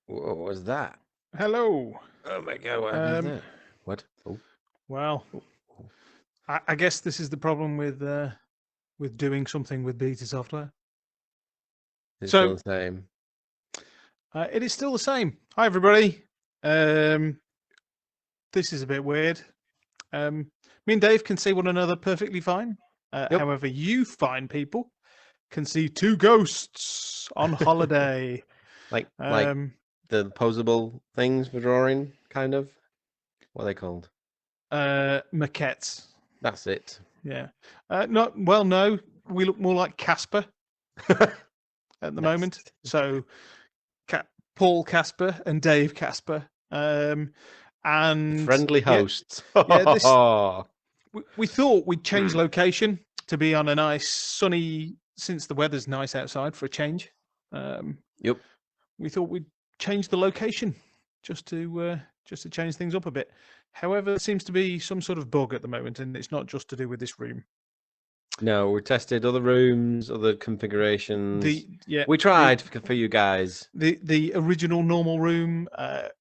What was that? Hello. Oh my god, what happened Um, there? What? Oh, well, oh, oh. I guess this is the problem with doing something with beta software. It's So still the same. it is still the same. Hi everybody. Um, this is a bit weird. Me and Dave can see one another perfectly fine. Yep. However, you fine people can see two ghosts on holiday. like Um, the posable things for drawing, kind of. What are they called? Maquettes. That's it. Yeah. Not well. No, we look more like Casper at the That's moment. So Paul Casper and Dave Casper. And friendly yeah, hosts. yeah. We thought we'd change location to be on a nice sunny, since the weather's nice outside for a change. Yep. We thought we'd change the location just to change things up a bit. However, there seems to be some sort of bug at the moment, and it's not just to do with this room. No, we tested other rooms, other configurations. We tried for you guys. The original normal room,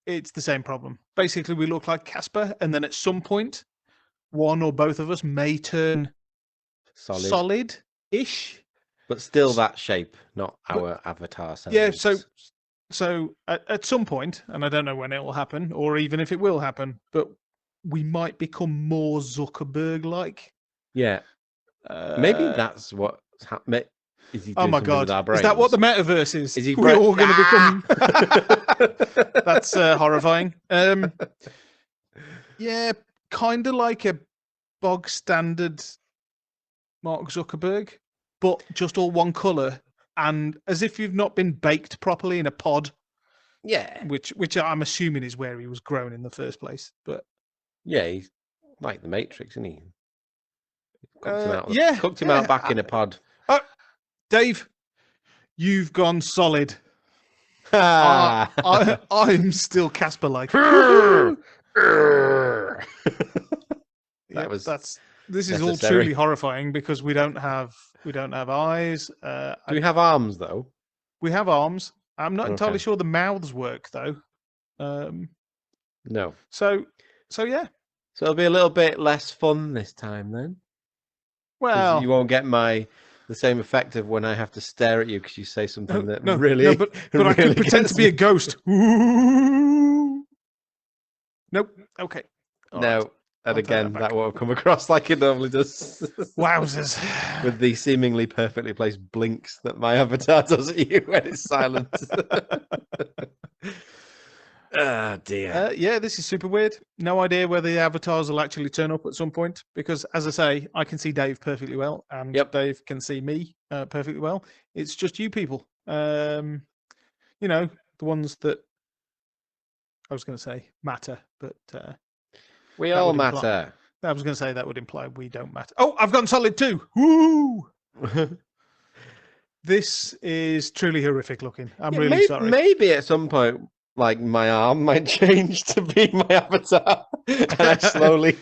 it's the same problem. Basically, we look like Casper, and then at some point, one or both of us may turn Solid. solid-ish. But still that shape, not But our avatar yeah, selves. so at some point, and I don't know when it will happen, or even if it will happen, but we might become more Zuckerberg-like. Yeah. Maybe that's what's happening. Is he Oh doing my something with god, our is that what brains? the metaverse is? Is he We're all going to Ah! become. That's horrifying. Yeah, kind of like a bog standard Mark Zuckerberg, but just all one color, and as if you've not been baked properly in a pod. Yeah. Which I'm assuming is where he was grown in the first place. But Yeah, he's like the Matrix, isn't he? Cooked him out. yeah, Cooked him out yeah. back in a pod. Oh, Dave, you've gone solid. Ha! I'm still Casper-like. That Woohoo! Yep, was this is all truly necessary. horrifying because we don't have eyes. Do we have arms though? We have arms. I'm not entirely Okay. sure the mouths work though. Um, No. so yeah. So it'll be a little bit less fun this time then, because you Well, won't get the same effect of when I have to stare at you because you say something that no, really, but I really could pretend to gets be a me. ghost. Ooh. Nope. Okay. All right. No, and I'll take that again, that back. won't come across like it normally does. Wowzers. With the seemingly perfectly placed blinks that my avatar does at you when it's silent. Oh dear. Yeah, this is super weird. No idea whether the avatars will actually turn up at some point because, as I say, I can see Dave perfectly well, and Yep. Dave can see me perfectly well. It's just you people, you know, the ones that I was going to say matter, but We that all would imply. matter. I was going to say that would imply we don't matter. Oh, I've gone solid too. Woo! This is truly horrific looking. I'm Yeah, really sorry. maybe at some point, like my arm might change to be my avatar, and I slowly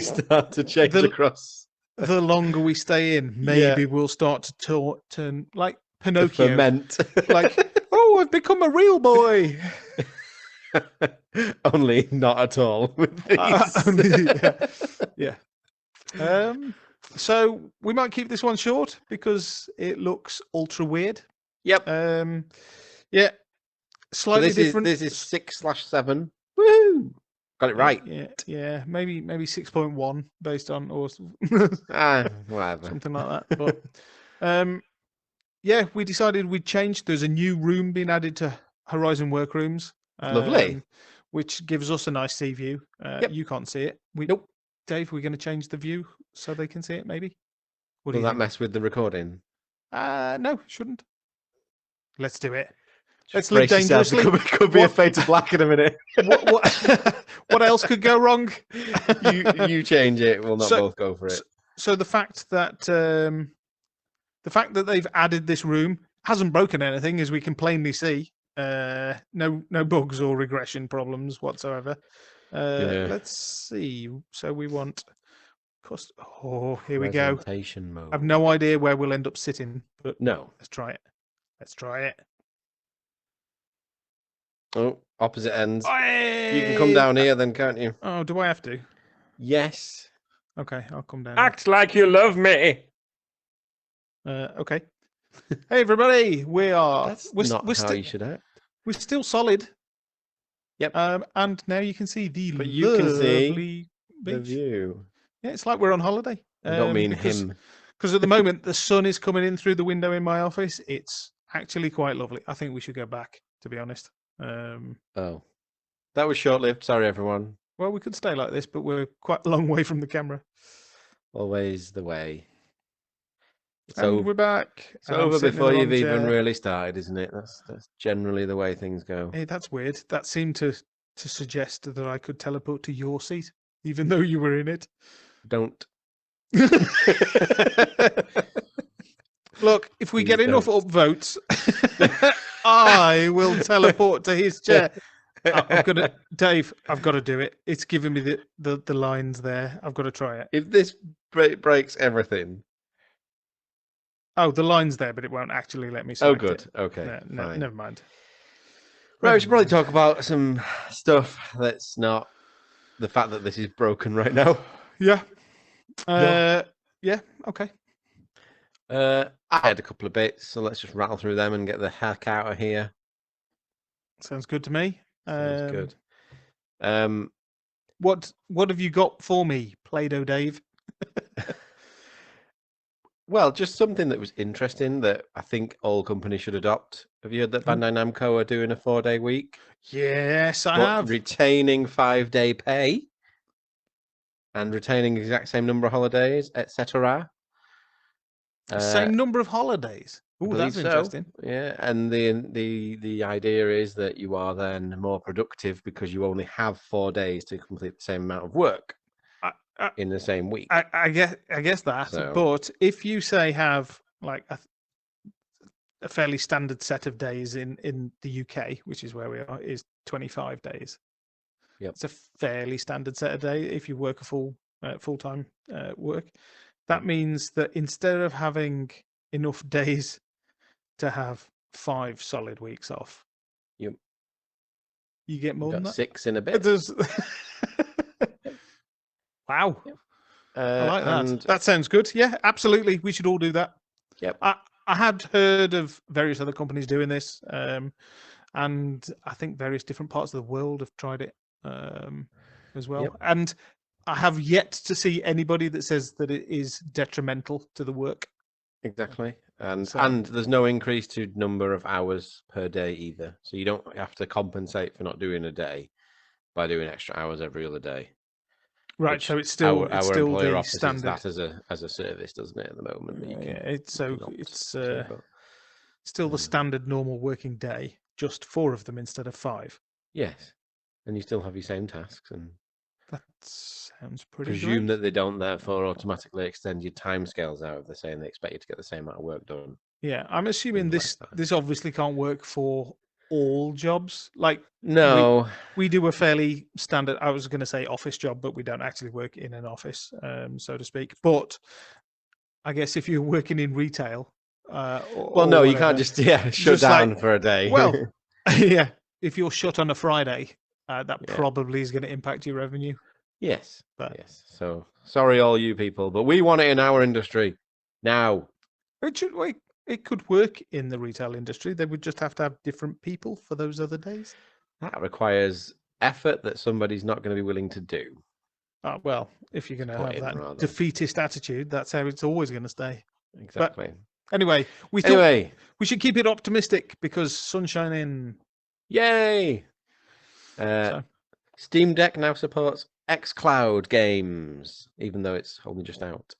start to change across. The longer we stay in, maybe we'll start to turn like To Pinocchio. ferment. Like, oh, I've become a real boy. Only not at all with these. Only, yeah. So we might keep this one short because it looks ultra weird. Yep. Yeah. Slightly So different. this is 6/7. Woohoo! Got it right. Yeah. Maybe 6.1 based on or Whatever. something like that. But yeah, we decided we'd change. There's a new room being added to Horizon Workrooms. Lovely. Which gives us a nice sea view. Yep. You can't see it. Nope. Dave, we're going to change the view so they can see it, maybe? What do Will you that think? mess with the recording? No, shouldn't. Let's do it. Just Let's live brace yourself. dangerously. It could be a fade to black in a minute. What else could go wrong? you change it. We'll not both go for it. So the fact that they've added this room hasn't broken anything, as we can plainly see. No bugs or regression problems whatsoever. Let's see. So we want. Oh, here we go. Presentation mode. I've no idea where we'll end up sitting, but no. Let's try it. Oh, opposite ends. Hey! You can come down here then, can't you? Oh, do I have to? Yes. Okay, I'll come down. Act like you love me. Okay. Hey, everybody. We're not how you should act. We're still solid. Yep. And now you can see the But you can see beach. the view. Yeah, it's like we're on holiday. I don't mean because, him. Because at the moment the sun is coming in through the window in my office. It's actually quite lovely. I think we should go back, to be honest. Oh, that was short-lived. Sorry, everyone. Well, we could stay like this, but we're quite a long way from the camera. Always the way. And we're back. It's over before you've even really started, isn't it? That's generally the way things go. Hey, that's weird. That seemed to suggest that I could teleport to your seat, even though you were in it. Don't. Look, if we get enough upvotes, I will teleport to his chair. Dave, I've got to do it. It's giving me the lines there. I've got to try it. If this breaks everything. Oh, the line's there, but it won't actually let me select good. it. Okay. No, never mind. Right, we should probably talk about some stuff that's not the fact that this is broken right now. Yeah. Yeah, okay. I had a couple of bits, so let's just rattle through them and get the heck out of here. Sounds good to me. Sounds good. What have you got for me, Play-Doh Dave? Well, just something that was interesting that I think all companies should adopt. Have you heard that Bandai Namco are doing a 4-day week? Yes, I have. Retaining 5-day pay and retaining the exact same number of holidays, etc. Same number of holidays. Oh, that's interesting. Yeah, and the idea is that you are then more productive because you only have 4 days to complete the same amount of work in the same week. I guess that. So, but if you say have like a fairly standard set of days in the UK, which is where we are, is 25 days. Yep. It's a fairly standard set of days if you work a full-time work. That means that instead of having enough days to have 5 solid weeks off, you get more than that. 6 in a bit. Wow. I like that. That sounds good. Yeah, absolutely. We should all do that. Yep. I had heard of various other companies doing this, and I think various different parts of the world have tried it as well. Yep. And I have yet to see anybody that says that it is detrimental to the work. Exactly. And there's no increase to number of hours per day either. So you don't have to compensate for not doing a day by doing extra hours every other day. Right, so it's still our employer offers standard that as a service, doesn't it? At the moment, it's still the standard normal working day, just 4 of them instead of 5. Yes, and you still have your same tasks, and that sounds pretty. Presume that they don't therefore automatically extend your timescales out if they're saying they expect you to get the same amount of work done. Yeah, I'm assuming this obviously can't work for all jobs. Like no, we do a fairly standard, I was going to say office job, but we don't actually work in an office, so to speak. But I guess if you're working in retail, no, you can't just shut down for a day. Well, yeah, if you're shut on a Friday, that probably is going to impact your revenue. Yes, yes. So sorry, all you people, but we want it in our industry now. It could work in the retail industry. They would just have to have different people for those other days. That requires effort that somebody's not going to be willing to do. Well, if you're going to have that defeatist attitude, that's how it's always going to stay. Exactly. But anyway, we thought we should keep it optimistic because sunshine in. Yay! Steam Deck now supports xCloud games, even though it's only just out.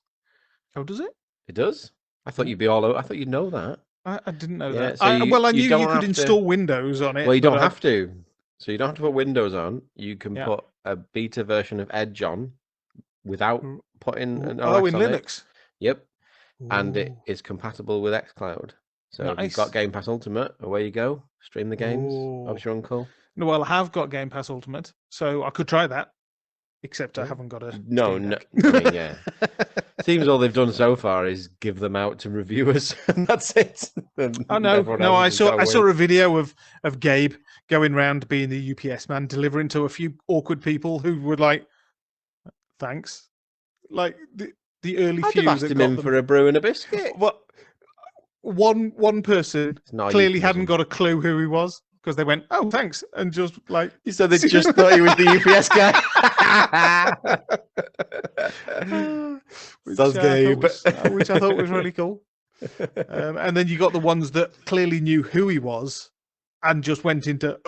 Oh, does it? It does. I thought you'd be all over. I thought you'd know that. I didn't know that. So I knew you could install Windows on it. Well, you don't have to. So you don't have to put Windows on. You can put a beta version of Edge on without putting an OS in on Linux. It. Yep. Ooh. And it is compatible with xCloud. So if you've got Game Pass Ultimate, away you go. Stream the games. Bob's your uncle. No, well, I have got Game Pass Ultimate, so I could try that. Except I haven't got a no. I mean, yeah. Seems all they've done so far is give them out to reviewers, and that's it. No. I saw a video of Gabe going round being the UPS man, delivering to a few awkward people who were like, "Thanks." Like the early I'd few have asked that him got in them. for a brew and a biscuit. What? One person It's not a clearly hadn't euphemism. got a clue who he was because they went, "Oh, thanks," and just like So they just thought he was the UPS guy. Which I thought was really cool. And then you got the ones that clearly knew who he was and just went into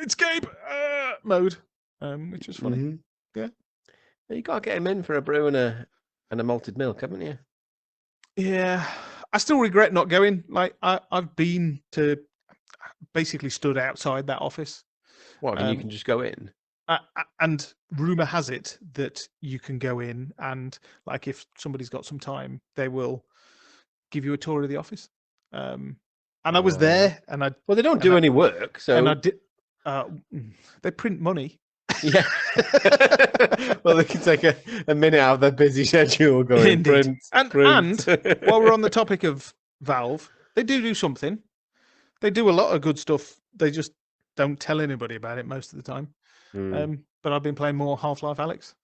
escape mode, which was funny. Mm-hmm. Yeah, you got to get him in for a brew and a malted milk, haven't you? Yeah, I still regret not going. Like I've been to, basically stood outside that office. What? And you can just go in. And rumor has it that you can go in and, like, if somebody's got some time, they will give you a tour of the office. And I was there, and well, they don't do any work, so and I did. They print money. Yeah. Well, they can take a minute out of their busy schedule going print. And while we're on the topic of Valve, they do something. They do a lot of good stuff. They just don't tell anybody about it most of the time. But I've been playing more Half-Life Alyx.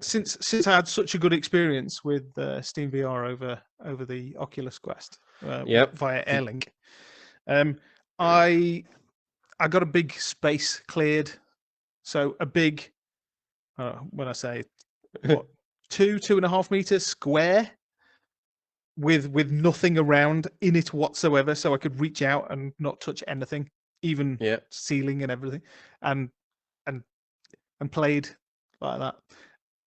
Since I had such a good experience with Steam VR over the Oculus Quest via Airlink, I got a big space cleared. So a big, when I say what, 2.5 meters square with nothing around in it whatsoever, so I could reach out and not touch anything, even ceiling and everything, and played like that.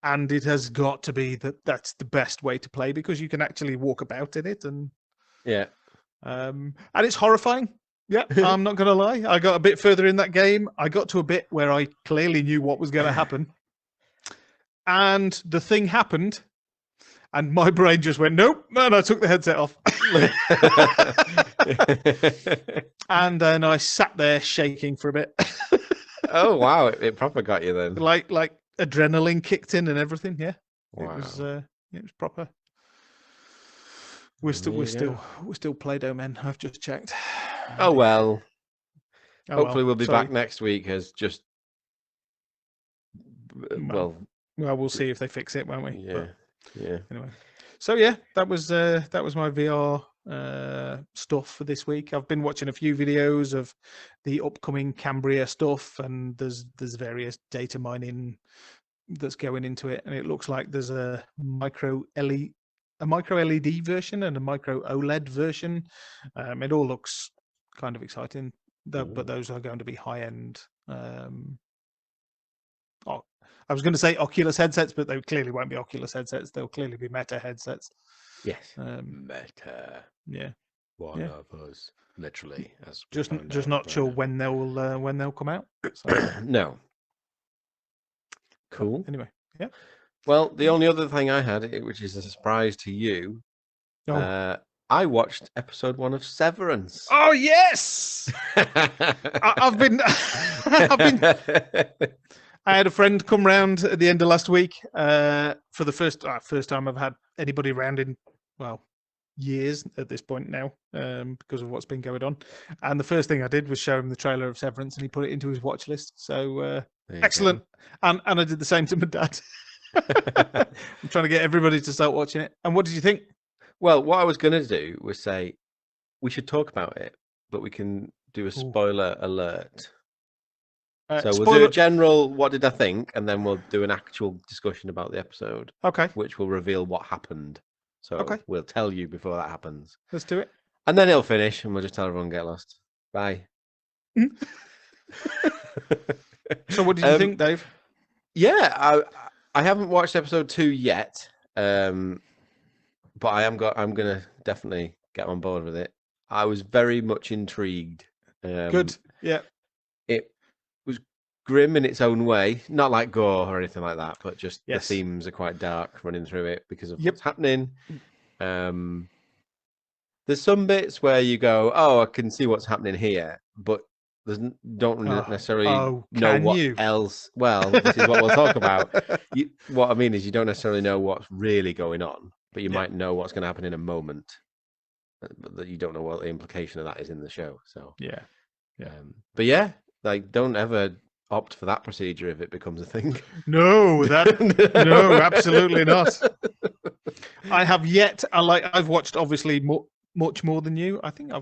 And it has got to be that's the best way to play, because you can actually walk about in it, and and it's horrifying. Yeah, I'm not gonna lie. I got a bit further in that game. I got to a bit where I clearly knew what was going to happen, and the thing happened. And my brain just went, nope, and I took the headset off. And then I sat there shaking for a bit. Oh, wow. It proper got you then. Like adrenaline kicked in and everything, yeah. Wow. It was proper. We're still Play-Doh men, I've just checked. Oh, well. Hopefully we'll be back next week as just... Well, we'll see if they fix it, won't we? Yeah. But, yeah. Anyway, so yeah, that was my VR stuff for this week. I've been watching a few videos of the upcoming Cambria stuff, and there's various data mining that's going into it, and it looks like there's a micro LED version and a micro OLED version. It all looks kind of exciting, but those are going to be high end. I was going to say Oculus headsets, but they clearly won't be Oculus headsets. They'll clearly be Meta headsets. Yes. Meta. Yeah. One of us, literally. As just not sure when they'll come out. So. No. Cool. Anyway, yeah. Well, the only other thing I had, which is a surprise to you, I watched episode 1 of Severance. Oh yes. I've been. I had a friend come round at the end of last week for the first time I've had anybody round in, years at this point now, because of what's been going on. And the first thing I did was show him the trailer of Severance, and he put it into his watch list. So excellent. And I did the same to my dad. I'm trying to get everybody to start watching it. And what did you think? Well, what I was going to do was say we should talk about it, but we can do a spoiler alert. So we'll do a general, what did I think? And then we'll do an actual discussion about the episode. Okay. Which will reveal what happened. So we'll tell you before that happens. Let's do it. And then it'll finish and we'll just tell everyone get lost. Bye. So what did you think, Dave? Yeah, I haven't watched episode 2 yet. But I'm going to definitely get on board with it. I was very much intrigued. Good. Yeah. It was grim in its own way, not like gore or anything like that, but just the themes are quite dark running through it because of what's happening. There's some bits where you go, oh, I can see what's happening here, but don't necessarily know what else. Well, this is what we'll talk about. What I mean is you don't necessarily know what's really going on, but you might know what's going to happen in a moment. but you don't know what the implication of that is in the show. So yeah. But yeah, like don't ever opt for that procedure if it becomes a thing. No, no, absolutely not. I have yet. I've watched obviously much more than you. I think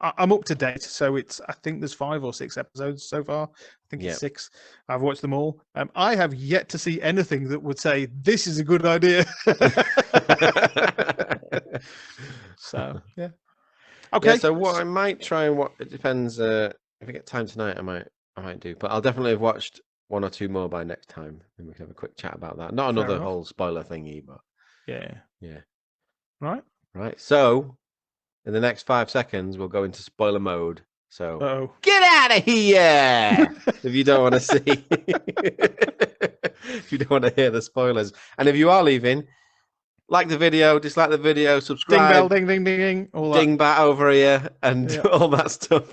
I'm up to date, so I think there's 5 or 6 episodes so far. I think it's 6. I've watched them all. I have yet to see anything that would say this is a good idea. So yeah. Okay. Yeah, so what I might try and it depends. If I get time tonight, I might do. But I'll definitely have watched 1 or 2 more by next time, and we can have a quick chat about that. Not another whole spoiler thingy, but yeah. Right. So in the next 5 seconds, we'll go into spoiler mode. So get out of here if you don't want to see, if you don't want to hear the spoilers, and if you are leaving. Like the video, dislike the video, subscribe. Ding bell, ding, ding, ding, ding. All ding that. bat over here and all that stuff.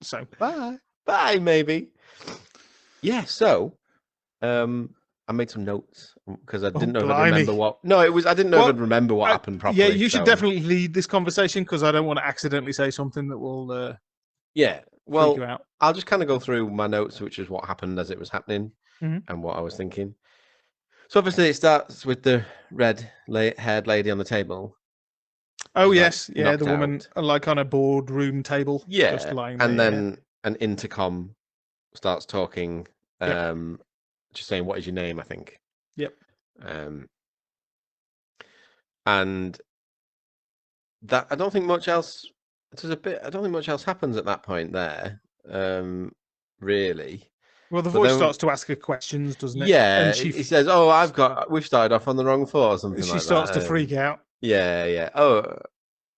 So bye, maybe. Yeah. So, I made some notes because I didn't know if I'd remember what. No, it was I didn't know if I'd remember what happened properly. Yeah, you should definitely lead this conversation because I don't want to accidentally say something that will. Yeah. Well, freak you out. I'll just kind of go through my notes, which is what happened as it was happening and what I was thinking. So obviously it starts with the red-haired lady on the table. Oh yes, the woman like on a boardroom table. Yeah, just lying and there, then an intercom starts talking, just saying, "What is your name?" I think. Yep. And that I don't think much else. There's a bit. I don't think much else happens at that point there. Really. Well, the voice starts to ask her questions, doesn't it? Yeah, and he says, "Oh, we've started off on the wrong foot," or something like that. She starts to freak out. Yeah. Oh,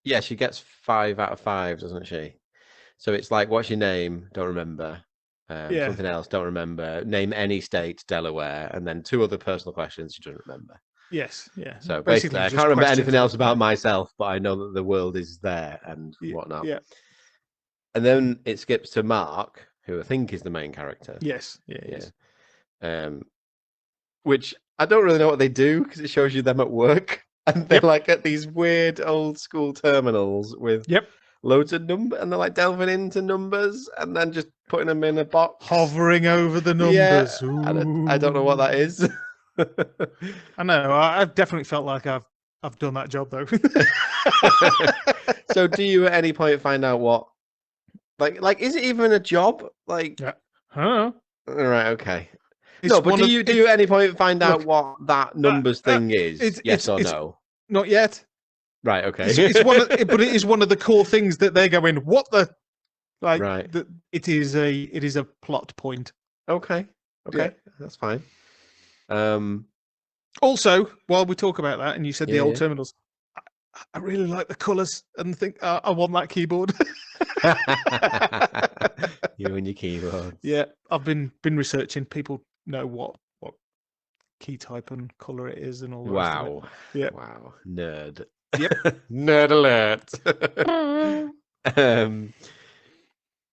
yeah. She gets 5 out of 5, doesn't she? So it's like, "What's your name?" Don't remember. Something else. Don't remember. Name any state. Delaware, and then 2 other personal questions. She doesn't remember. Yes. Yeah. So basically, I can't remember anything else about myself, but I know that the world is there and whatnot. Yeah. And then it skips to Mark, who I think is the main character. Yes. Yeah. Which I don't really know what they do because it shows you them at work, and they're like at these weird old school terminals with loads of numbers, and they're like delving into numbers and then just putting them in a box, hovering over the numbers. I don't know what that is. I know. I've definitely felt like I've done that job though. So, do you at any point find out what? Like, is it even a job? Like, Huh? Right, okay. No, but do you at any point find out what that numbers thing is? Yes or no? Not yet. Right, okay. But it is one of the core things that they're going. What the? Like, right. It is a plot point. Okay, that's fine. Also, while we talk about that, and you said the old terminals, I really like the colours and think I want that keyboard. You and your keyboard. Yeah, I've been researching. People know what key type and colour it is and all the rest of it. Yeah. Wow. Nerd. Yep. Nerd alert.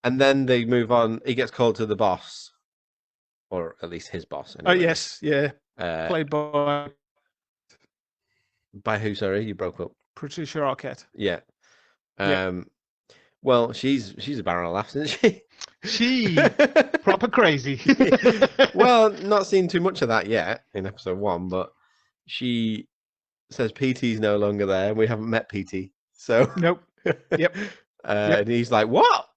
And then they move on. He gets called to the boss, or at least his boss. Anyway. Oh yes, yeah. Played by who? Sorry, you broke up. Patricia Arquette. Yeah. Well, she's a barrel of laughs, isn't she? She proper crazy. Well, not seen too much of that yet in episode 1, but she says PT's no longer there, and we haven't met PT. So nope. Yep. And he's like, "What?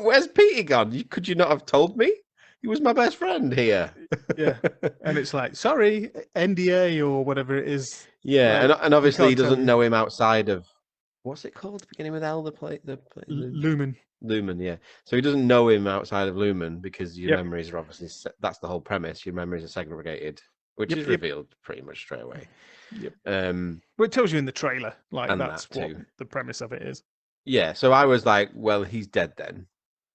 Where's PT gone? Could you not have told me? He was my best friend here." Yeah. And it's like, sorry, NDA or whatever it is. Yeah, and obviously he doesn't know him outside of what's it called? Beginning with L, Lumen. Lumen, yeah. So he doesn't know him outside of Lumen because your memories are obviously that's the whole premise. Your memories are segregated, which is revealed pretty much straight away. Yep. Well, it tells you in the trailer, like and that's what the premise of it is. Yeah. So I was like, well, he's dead then,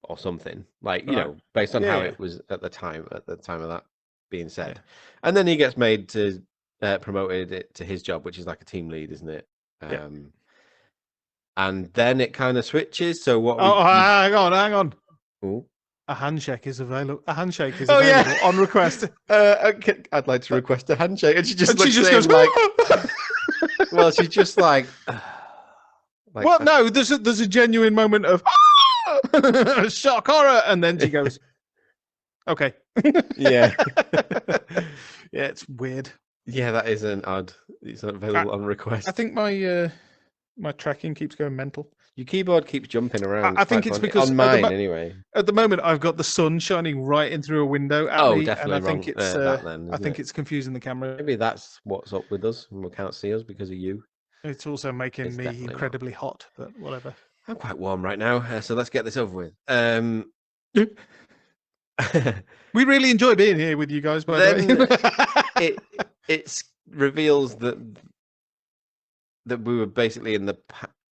or something. Like based on how it was at the time of that being said, and then he gets made to promoted to his job, which is like a team lead, isn't it? And then it kind of switches. So what? Hang on. Ooh. A handshake is available. On request. I'd like to request a handshake, and she just goes like. Well, she's just like, Like, well, no, there's a genuine moment of shock horror, and then she goes, "Okay." Yeah. Yeah, it's weird. Yeah, that is an odd. It's not available on request. I think my tracking keeps going mental. Your keyboard keeps jumping around. I think it's because on mine anyway. At the moment, I've got the sun shining right in through a window at me, definitely and I think wrong. it's That then, I think it's confusing the camera. Maybe that's what's up with us, and we can't see us because of you. It's also making It's me definitely not. incredibly hot, but whatever. I'm quite warm right now, so let's get this over with. We really enjoy being here with you guys, by the way. it reveals that we were basically in the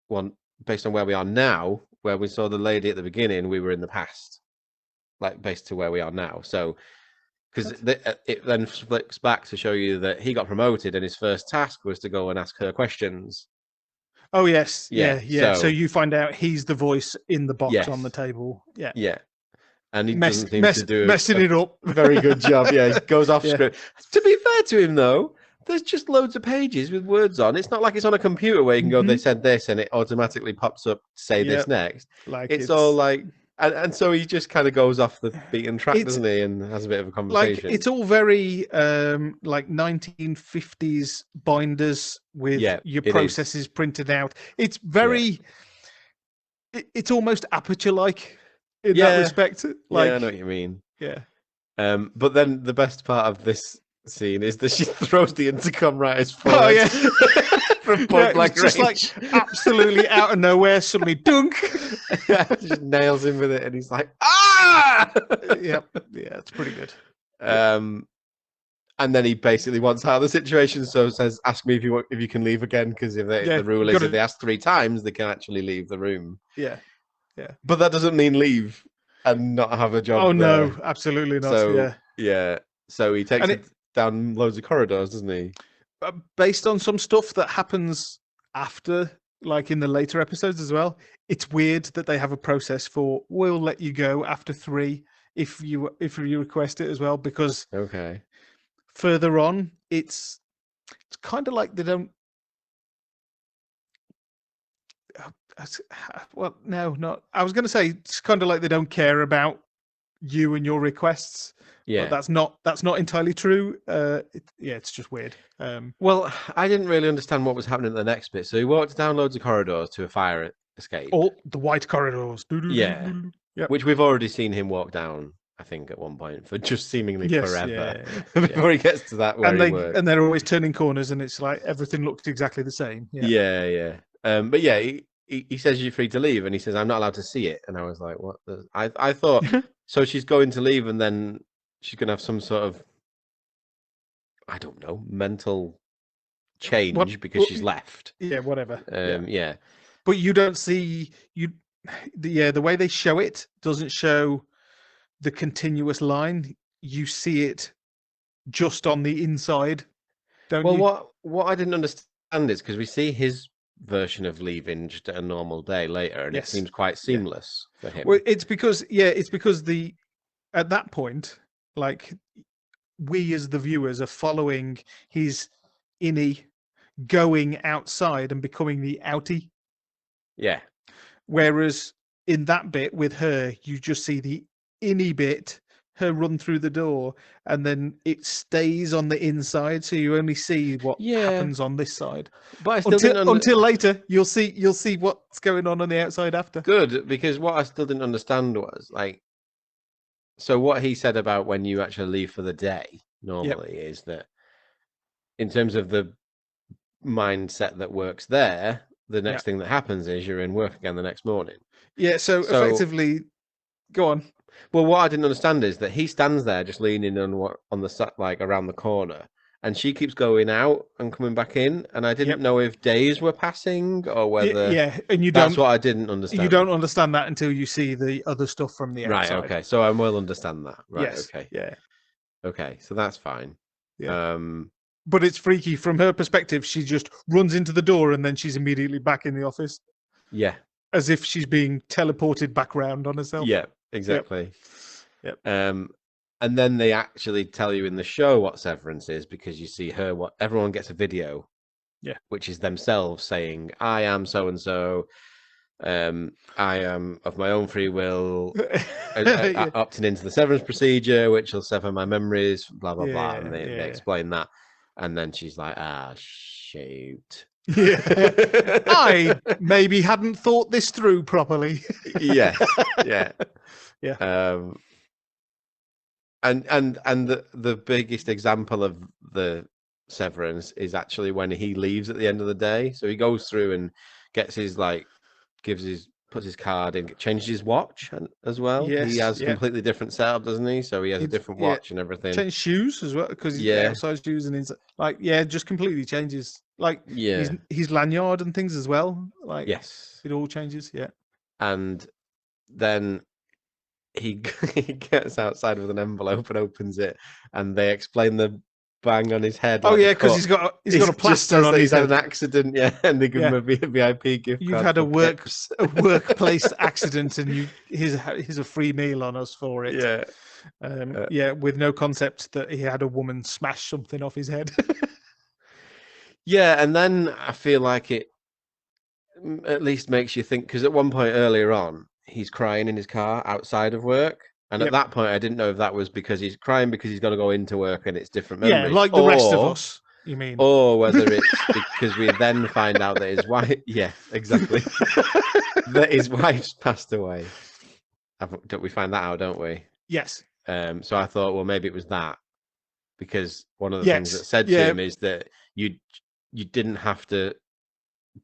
one based on where we are now, where we saw the lady at the beginning. We were in the past, like based to where we are now. So, because it then flips back to show you that he got promoted, and his first task was to go and ask her questions. Oh yes, yeah. So you find out he's the voice in the box on the table. Yeah, yeah. And he doesn't seem to do messing it up. Very good job. Yeah, he goes off script. To be fair to him, though, there's just loads of pages with words on. It's not like it's on a computer where you can go, they said this, and it automatically pops up, say this next. Like it's all like, and so he just kind of goes off the beaten track, doesn't he, and has a bit of a conversation. Like, it's all very like 1950s binders with your processes printed out. It's very, it's almost Aperture-like. In that respect, like, I know what you mean. Yeah. But then the best part of this scene is that she throws the intercom right as far. Oh yeah. From point blank range. Just like absolutely out of nowhere, suddenly dunk. Just nails him with it, and he's like, ah! Yeah, it's pretty good. And then he basically wants out of the situation, so says, "Ask me if you can leave again, because if the rule is if they ask 3 times, they can actually leave the room." Yeah. But that doesn't mean leave and not have a job. Oh no, absolutely not. So so he takes it down loads of corridors, doesn't he? Based on some stuff that happens after, like in the later episodes as well. It's weird that they have a process for we'll let you go after 3 if you request it as well, because further on it's kind of like they don't. Well, no, not. I was going to say it's kind of like they don't care about you and your requests. But that's not entirely true. It's just weird. Well, I didn't really understand what was happening in the next bit. So he walked down loads of corridors to a fire escape. Oh, the white corridors. Yeah, which we've already seen him walk down, I think, at one point for just seemingly forever before he gets to that where he works. And they're always turning corners, and it's like everything looks exactly the same. But he says you're free to leave, and he says I'm not allowed to see it. And I was like, what? I thought so. She's going to leave, and then she's going to have some sort of, I don't know, mental change because she's left. Yeah, whatever. But you don't see the way they show it doesn't show the continuous line. You see it just on the inside. Don't you? Well, what I didn't understand is because we see his version of leaving just a normal day later, and it seems quite seamless for him. Well, it's because at that point, like, we as the viewers are following his innie going outside and becoming the outie. Yeah. Whereas in that bit with her, you just see the innie bit, her run through the door, and then it stays on the inside, so you only see what happens on this side. But I still until later, you'll see what's going on the outside after. Good, because what I still didn't understand was like, so what he said about when you actually leave for the day normally is that in terms of the mindset that works there, the next thing that happens is you're in work again the next morning. Yeah, so effectively, go on. Well, what I didn't understand is that he stands there just leaning on the side, like around the corner, and she keeps going out and coming back in, and I didn't know if days were passing or whether and that's what I didn't understand. You don't understand that until you see the other stuff from the outside. Right. Okay. So I will understand that. Right. Yes. Okay. Yeah. Okay. So that's fine. Yeah. But it's freaky from her perspective. She just runs into the door and then she's immediately back in the office. Yeah. As if she's being teleported back round on herself. Yeah. Exactly. Yep. And then they actually tell you in the show what Severance is, because you see her. Everyone gets a video Yeah. Which is themselves saying, I am so and so. I am of my own free will opting into the severance procedure, which will sever my memories, blah blah blah, and they explain that, and then she's like, shoot. Yeah, I maybe hadn't thought this through properly. Yeah. Yeah. And the biggest example of the severance is actually when he leaves at the end of the day. So he goes through and gets his puts his card in, changes his watch as well. Yes, he has a completely different setup, doesn't he? So he has a different watch and everything. Change shoes as well, because he's outside shoes and inside. Like, just completely changes. Like, his lanyard and things as well. Like, yes, it all changes. Yeah, and then he gets outside with an envelope and opens it, and they explain the bang on his head. Oh, yeah, because he's got a plaster on his head. He's had an accident, and they give him a VIP gift You've card. had a workplace accident, and here's a free meal on us for it. Yeah. With no concept that he had a woman smash something off his head. Yeah, and then I feel like it at least makes you think, because at one point earlier on, he's crying in his car outside of work. And at that point, I didn't know if that was because he's crying because he's got to go into work and it's different memories. Yeah, like the rest of us, you mean. Or whether it's because we then find out that his wife... Yeah, exactly. That his wife's passed away. We find that out, don't we? Yes. So I thought, well, maybe it was that. Because one of the things that said to him is that you didn't have to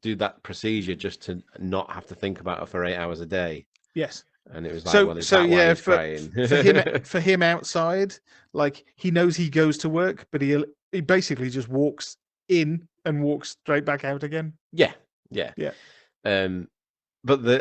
do that procedure just to not have to think about it for 8 hours a day. Yes. And it was like, for him outside, like, he knows he goes to work, but he basically just walks in and walks straight back out again. Yeah. But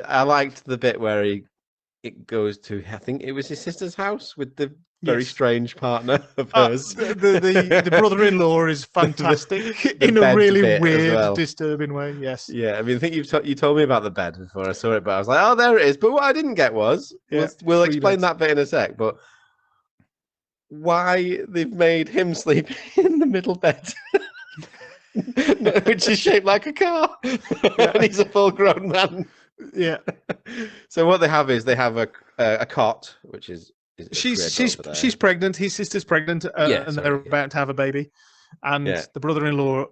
I liked the bit where it goes to, I think it was his sister's house with the very strange partner of hers. The brother-in-law is fantastic in a really weird, disturbing way. Yes. Yeah, I mean, I think you told me about the bed before I saw it, but I was like, oh, there it is. But what I didn't get was, we'll explain that bit in a sec, but why they've made him sleep in the middle bed, which is shaped like a car, and he's a full-grown man. Yeah. So what they have is a cot, which is she's pregnant. His sister's pregnant, and they're about to have a baby. And the brother-in-law,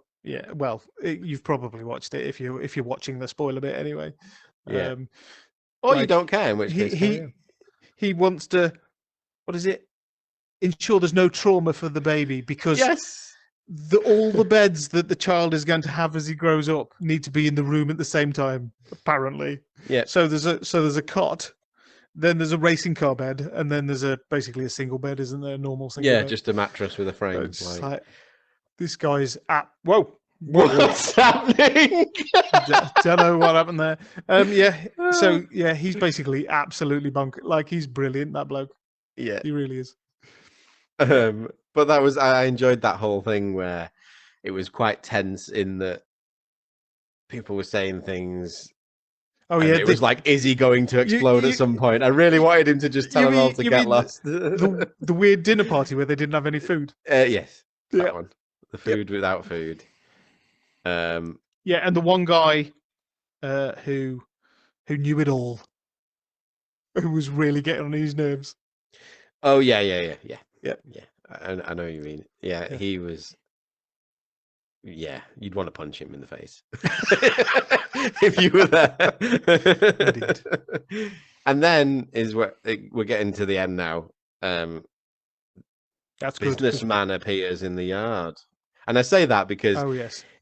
well, you've probably watched it if you're watching the spoiler bit anyway. Yeah. Or you don't care, in which case he wants to, what is it? Ensure there's no trauma for the baby, because all the beds that the child is going to have as he grows up need to be in the room at the same time, apparently. Yeah. So there's a cot, then there's a racing car bed, and then there's basically a single bed, isn't there? A normal single bed. Yeah, just a mattress with a frame. Like, this guy's whoa. What's happening? Don't know what happened there. So he's basically absolutely bunker. Like, he's brilliant, that bloke. Yeah, he really is. But I enjoyed that whole thing where it was quite tense in that people were saying things. Oh yeah, it was like, is he going to explode at some point? I really wanted him to just tell them all to get lost. The weird dinner party where they didn't have any food. Yes, that one. The food without food. And the one guy who knew it all, who was really getting on his nerves. Oh yeah. I know what you mean. Yeah, he was. Yeah, you'd want to punch him in the face if you were there. Indeed. And then we're getting to the end now. That's businessman appears in the yard, and I say that because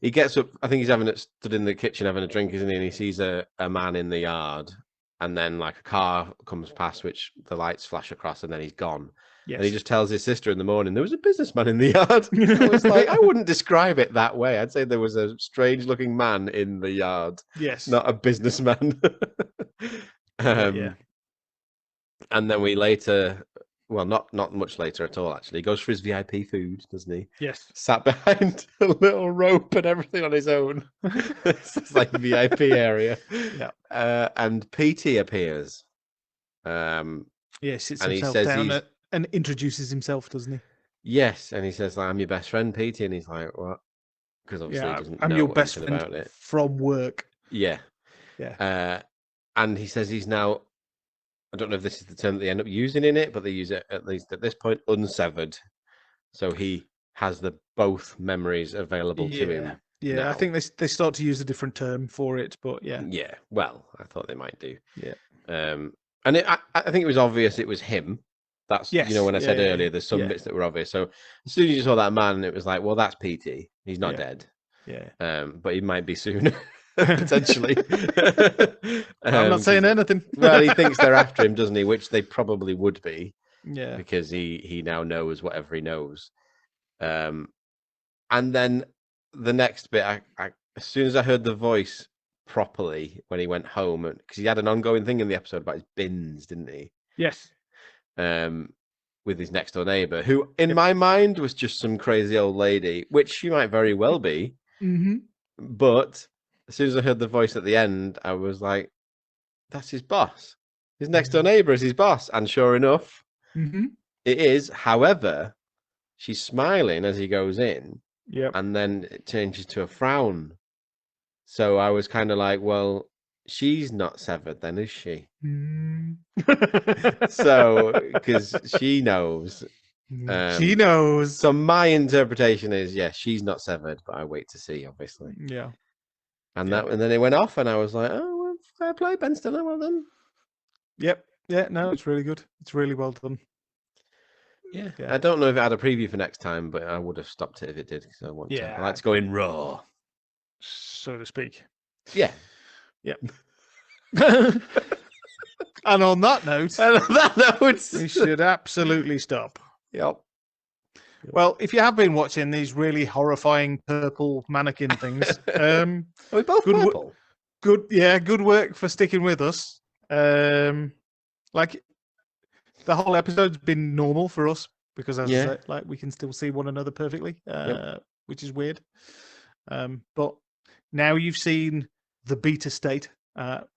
he gets up. I think he's stood in the kitchen having a drink, isn't he? And he sees a man in the yard, and then like a car comes past, which the lights flash across, and then he's gone. Yes. And he just tells his sister in the morning, there was a businessman in the yard. I was like, I wouldn't describe it that way. I'd say there was a strange looking man in the yard. Yes. Not a businessman. And then we later, well, not much later at all, actually. He goes for his VIP food, doesn't he? Yes. Sat behind a little rope and everything on his own. It's like a VIP area. Yeah. And PT appears. Sits himself down and introduces himself, doesn't he? Yes, and he says, I'm your best friend, Petey. And he's like, what? because obviously he doesn't I'm know your best anything friend about it. from work. Yeah. Yeah. And he says he's now, I don't know if this is the term that they end up using in it, but they use it at least at this point, unsevered. So he has both memories available to him. Yeah, now. I think they start to use a different term for it, but yeah. Yeah, well, I thought they might do. Yeah. And I think it was obvious it was him. That's, when I said earlier, there's some bits that were obvious. So as soon as you saw that man, it was like, well, that's PT. He's not dead. Yeah. But he might be soon, potentially. I'm not saying anything. Well, he thinks they're after him, doesn't he? Which they probably would be. Yeah. Because he now knows whatever he knows. And then the next bit, as soon as I heard the voice properly when he went home, because he had an ongoing thing in the episode about his bins, didn't he? Yes. With his next door neighbor, who in my mind was just some crazy old lady, which she might very well be. Mm-hmm. But as soon as I heard the voice at the end, I was like, that's his boss. His next door neighbor is his boss. And sure enough, it is. However, she's smiling as he goes in. Yep. And then it changes to a frown. So I was kind of like, well, she's not severed then, is she? So, because she knows. She knows. So my interpretation is, yes, she's not severed, but I wait to see, obviously. Yeah. And and then it went off, and I was like, oh, well, fair play, Ben Stiller, well done. Yep. Yeah, no, it's really good. It's really well done. Yeah. I don't know if it had a preview for next time, but I would have stopped it if it did, because I want to. I like to go in raw. So to speak. Yeah. Yep. And on that note, we should absolutely stop. Yep. Well, if you have been watching these really horrifying purple mannequin things, are we both purple? Good work for sticking with us. Like the whole episode's been normal for us because, as I said, like we can still see one another perfectly, which is weird. But now you've seen the beta state.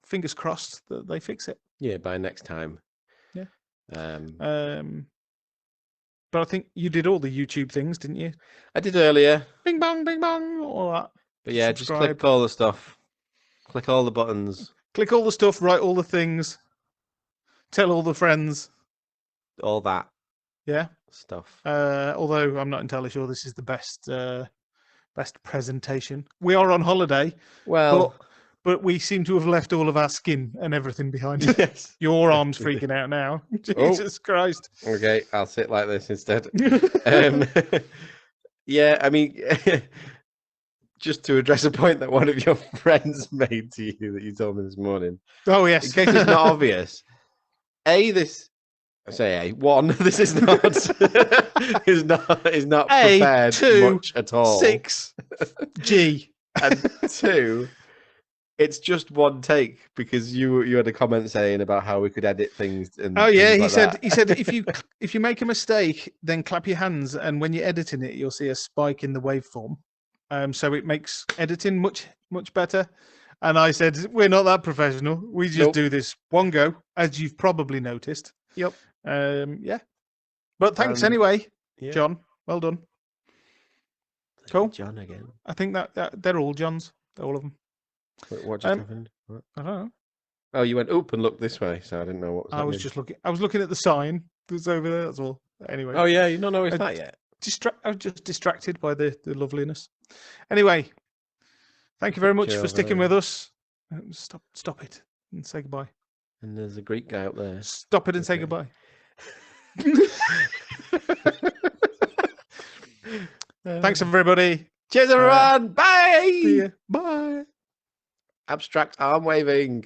Fingers crossed that they fix it. Yeah, by next time. Yeah. But I think you did all the YouTube things, didn't you? I did earlier. Bing bong, all that. But yeah, just click all the stuff. Click all the buttons. Click all the stuff, write all the things. Tell all the friends. All that. Yeah. Stuff. Although I'm not entirely sure this is the best presentation. We are on holiday. Well, but we seem to have left all of our skin and everything behind. Yes. Your arm's freaking out now. Jesus Christ. Okay, I'll sit like this instead. Yeah, I mean, just to address a point that one of your friends made to you that you told me this morning. Oh, yes. In case it's not obvious. This is not is not prepared much at all. 6 G. And 2, it's just one take because you had a comment saying about how we could edit things. And he said if you make a mistake, then clap your hands, and when you're editing it, you'll see a spike in the waveform. So it makes editing much better. And I said we're not that professional. We just do this one go, as you've probably noticed. Yep. Yeah. But thanks anyway, John. Well done. Cool. John again. I think that they're all Johns. All of them. What just happened? What? I don't know. Oh, you went up and looked this way, so I didn't know what was happening. I was looking at the sign that's over there. That's all. Anyway. Oh yeah, you don't know it's that yet. I was just distracted by the loveliness. Anyway, thank you very much for sticking with us. Stop it and say goodbye. And there's a Greek guy up there. Stop it and say goodbye. Thanks everybody. Cheers everyone. Bye. Bye. Abstract arm waving.